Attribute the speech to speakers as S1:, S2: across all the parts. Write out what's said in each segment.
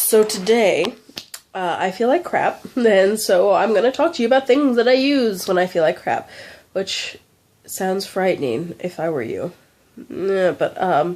S1: So today, I feel like crap, and so I'm going to talk to you about things that I use when I feel like crap, which sounds frightening if I were you. Yeah,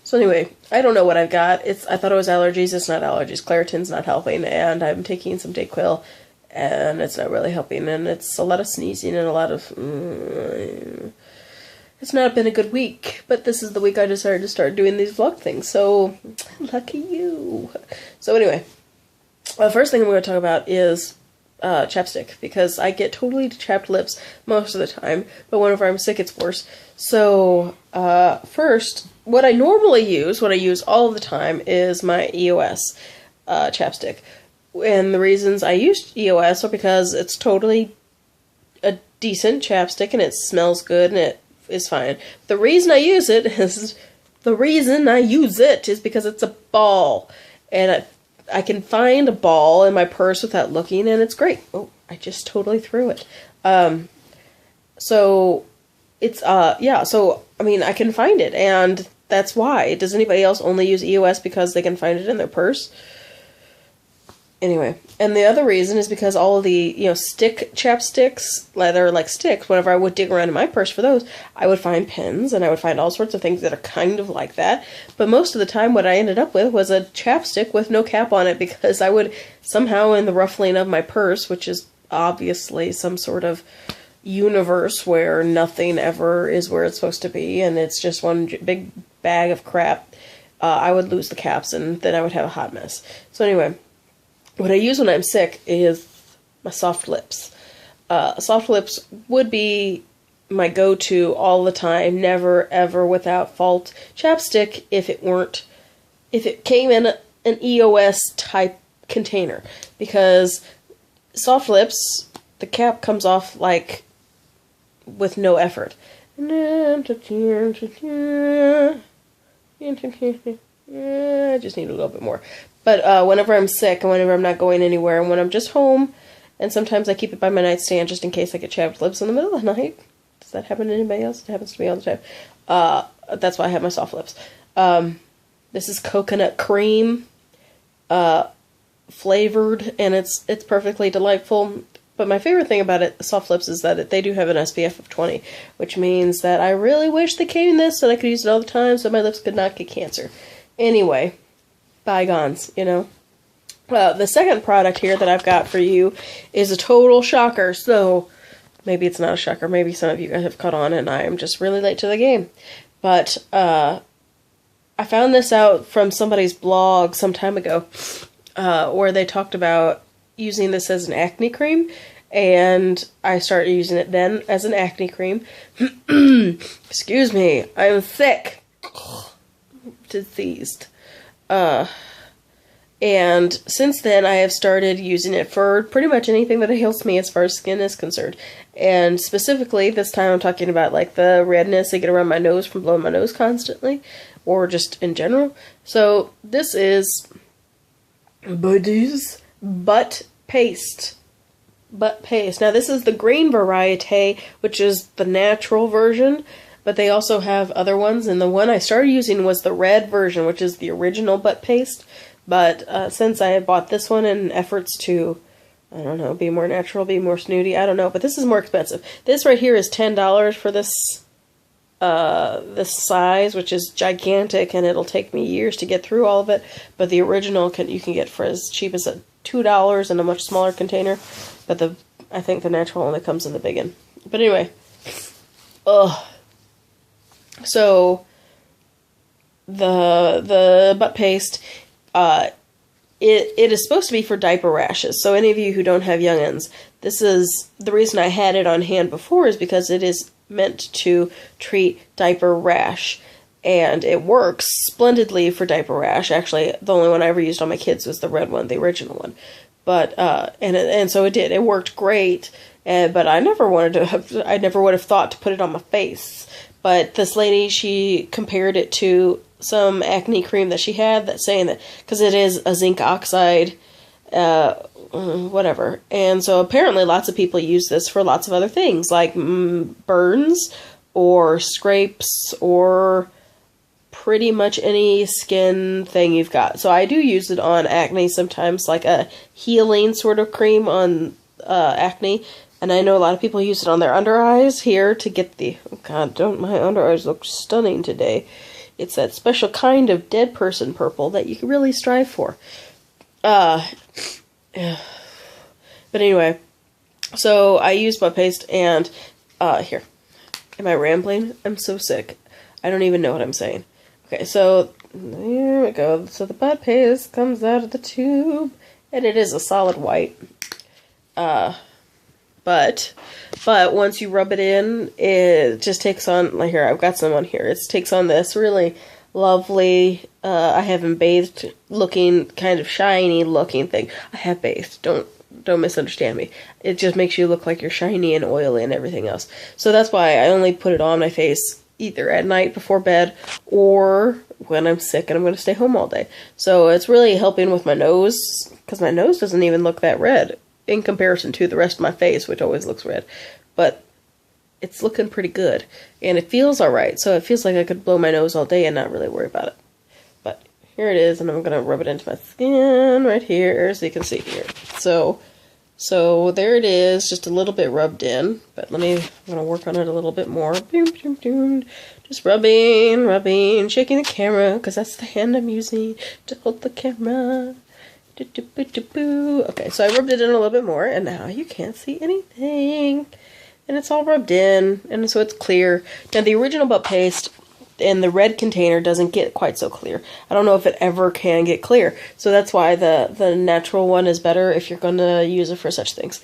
S1: so anyway, I don't know what I've got. I thought it was allergies. It's not allergies. Claritin's not helping, and I'm taking some Dayquil, and it's not really helping, and it's a lot of sneezing and a lot of... It's not been a good week, but this is the week I decided to start doing these vlog things, so lucky you. So anyway, the first thing I'm going to talk about is chapstick, because I get totally chapped lips most of the time, but whenever I'm sick it's worse. So first, what I normally use, what I use all the time, is my EOS chapstick. And the reasons I use EOS are because it's totally a decent chapstick and it smells good and it is fine. The reason I use it is because it's a ball, and I can find a ball in my purse without looking, and it's great. Oh, I just totally threw it. So it's yeah. So I mean, I can find it, and that's why. Does anybody else only use EOS because they can find it in their purse? Anyway, and the other reason is because all of the, stick chapsticks, leather like sticks, whenever I would dig around in my purse for those, I would find pens, and I would find all sorts of things that are kind of like that. But most of the time what I ended up with was a chapstick with no cap on it, because I would somehow, in the ruffling of my purse, which is obviously some sort of universe where nothing ever is where it's supposed to be, and it's just one big bag of crap, I would lose the caps, and then I would have a hot mess. So anyway, what I use when I'm sick is my soft lips. Soft lips would be my go-to all the time, never ever without fault chapstick if it came in an EOS type container, because soft lips, the cap comes off like with no effort. I just need a little bit more. But whenever I'm sick and whenever I'm not going anywhere and when I'm just home, and sometimes I keep it by my nightstand just in case I get chapped lips in the middle of the night. Does that happen to anybody else? It happens to me all the time. That's why I have my soft lips. This is coconut cream flavored, and it's perfectly delightful. But my favorite thing about it, soft lips, is that they do have an SPF of 20, which means that I really wish they came in this so that I could use it all the time so my lips could not get cancer. Anyway, bygones, the second product here that I've got for you is a total shocker. So maybe it's not a shocker. Maybe some of you guys have caught on and I am just really late to the game. But I found this out from somebody's blog some time ago, where they talked about using this as an acne cream, and I started using it then as an acne cream. Excuse me, I'm sick. Diseased. And since then I have started using it for pretty much anything that ails me as far as skin is concerned. And specifically, this time I'm talking about like the redness I get around my nose from blowing my nose constantly, or just in general. So this is Buddy's Butt Paste. Butt Paste. Now this is the green variety, which is the natural version, but they also have other ones, and the one I started using was the red version, which is the original butt paste. But since I had bought this one in efforts to, I don't know, be more natural, be more snooty, I don't know, but this is more expensive. This right here is $10 for this this size, which is gigantic, and it'll take me years to get through all of it. But the original you can get for as cheap as $2 in a much smaller container. But I think the natural only comes in the big one. But anyway, so the butt paste, it is supposed to be for diaper rashes. So any of you who don't have young'uns, this is the reason I had it on hand before, is because it is meant to treat diaper rash, and it works splendidly for diaper rash. Actually, the only one I ever used on my kids was the red one, the original one. But and so it did. It worked great. But I never would have thought to put it on my face. But this lady, she compared it to some acne cream that she had, that's saying that, because it is a zinc oxide, whatever. And so apparently lots of people use this for lots of other things, like burns, or scrapes, or pretty much any skin thing you've got. So I do use it on acne sometimes, like a healing sort of cream on acne. And I know a lot of people use it on their under eyes here to get the... Oh God, don't my under eyes look stunning today. It's that special kind of dead person purple that you can really strive for. But anyway, so I use butt paste and... here. Am I rambling? I'm so sick. I don't even know what I'm saying. Okay, so there we go. So the butt paste comes out of the tube, and it is a solid white. But once you rub it in, it just takes on, like here, I've got some on here. It takes on this really lovely, I haven't bathed looking, kind of shiny looking thing. I have bathed, don't misunderstand me. It just makes you look like you're shiny and oily and everything else. So that's why I only put it on my face either at night before bed or when I'm sick and I'm going to stay home all day. So it's really helping with my nose, because my nose doesn't even look that red in comparison to the rest of my face, which always looks red. But it's looking pretty good. And it feels alright. So it feels like I could blow my nose all day and not really worry about it. But here it is, and I'm going to rub it into my skin right here so you can see here. So there it is, just a little bit rubbed in. But I'm going to work on it a little bit more. Just rubbing, shaking the camera, because that's the hand I'm using to hold the camera. Okay, so I rubbed it in a little bit more, and now you can't see anything. And it's all rubbed in, and so it's clear. Now, the original butt paste in the red container doesn't get quite so clear. I don't know if it ever can get clear. So that's why the natural one is better if you're going to use it for such things.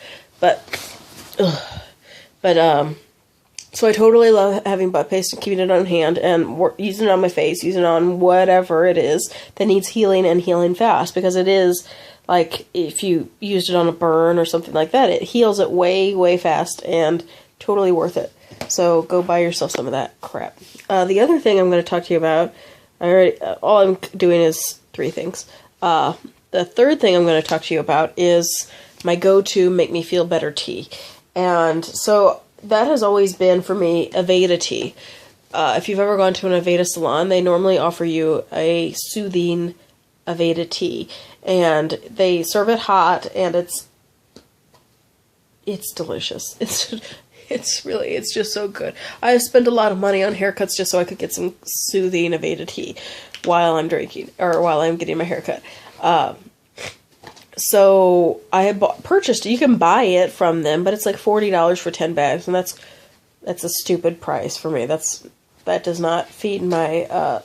S1: So I totally love having butt paste and keeping it on hand and using it on my face, using it on whatever it is that needs healing and healing fast. Because it is, like, if you used it on a burn or something like that, it heals it way, way fast and totally worth it. So go buy yourself some of that crap. The other thing I'm going to talk to you about, all I'm doing is 3 things. The third thing I'm going to talk to you about is my go-to make me feel better tea. And so that has always been, for me, Aveda tea. If you've ever gone to an Aveda salon, they normally offer you a soothing Aveda tea. And they serve it hot, and it's delicious. It's just so good. I spend a lot of money on haircuts just so I could get some soothing Aveda tea while I'm drinking, or while I'm getting my haircut. So I had purchased it. You can buy it from them, but it's like $40 for 10 bags, and that's a stupid price for me. That does not feed my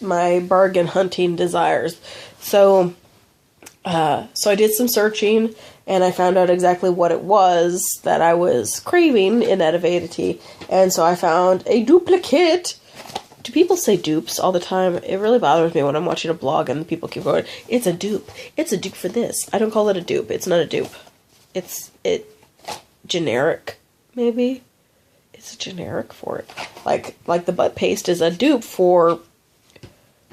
S1: my bargain hunting desires. So I did some searching, and I found out exactly what it was that I was craving in that Aveda tea, and so I found a duplicate. Do people say dupes all the time? It really bothers me when I'm watching a blog and people keep going, it's a dupe. It's a dupe for this. I don't call it a dupe. It's not a dupe. It's generic, maybe? It's a generic for it. Like the butt paste is a dupe for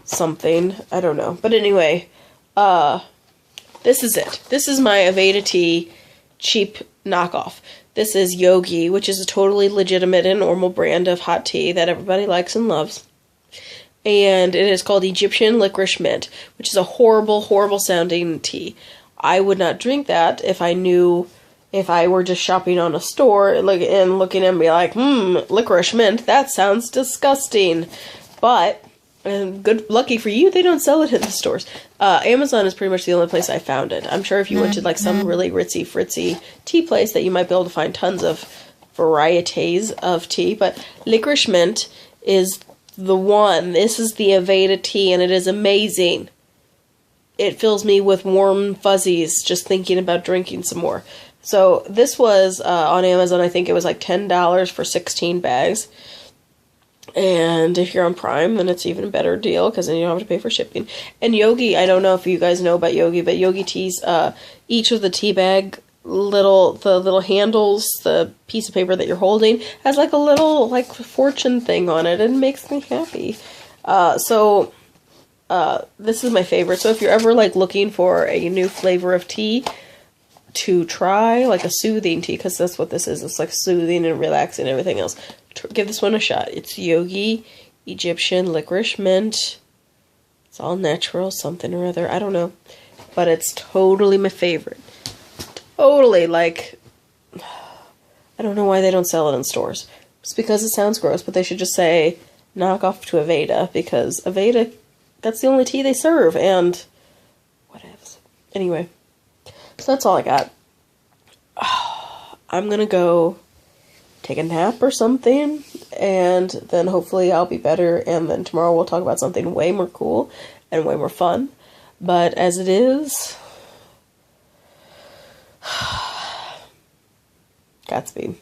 S1: something. I don't know. But anyway, this is it. This is my Aveda tea cheap knockoff. This is Yogi, which is a totally legitimate and normal brand of hot tea that everybody likes and loves. And it is called Egyptian Licorice Mint, which is a horrible, horrible sounding tea. I would not drink that if I were just shopping on a store and looking and be like, licorice mint, that sounds disgusting. But, and lucky for you, they don't sell it in the stores. Amazon is pretty much the only place I found it. I'm sure if you went to like some really ritzy fritzy tea place that you might be able to find tons of varieties of tea. But licorice mint is the one. This is the Aveda tea, and it is amazing. It fills me with warm fuzzies just thinking about drinking some more. So this was on Amazon. I think it was like $10 for 16 bags. And if you're on Prime, then it's even a better deal, because then you don't have to pay for shipping. And Yogi, I don't know if you guys know about Yogi, but Yogi teas, each of the tea bag, the little handles, the piece of paper that you're holding, has like a little, like, fortune thing on it, and it makes me happy. This is my favorite. So if you're ever, like, looking for a new flavor of tea to try, like a soothing tea, because that's what this is. It's like soothing and relaxing and everything else. Give this one a shot. It's Yogi Egyptian licorice mint. It's all natural, something or other. I don't know. But it's totally my favorite. Totally, like, I don't know why they don't sell it in stores. It's because it sounds gross, but they should just say, knock off to Aveda, because Aveda, that's the only tea they serve, and whatevs. Anyway, so that's all I got. I'm gonna go take a nap or something, and then hopefully I'll be better, and then tomorrow we'll talk about something way more cool and way more fun. But as it is, Godspeed.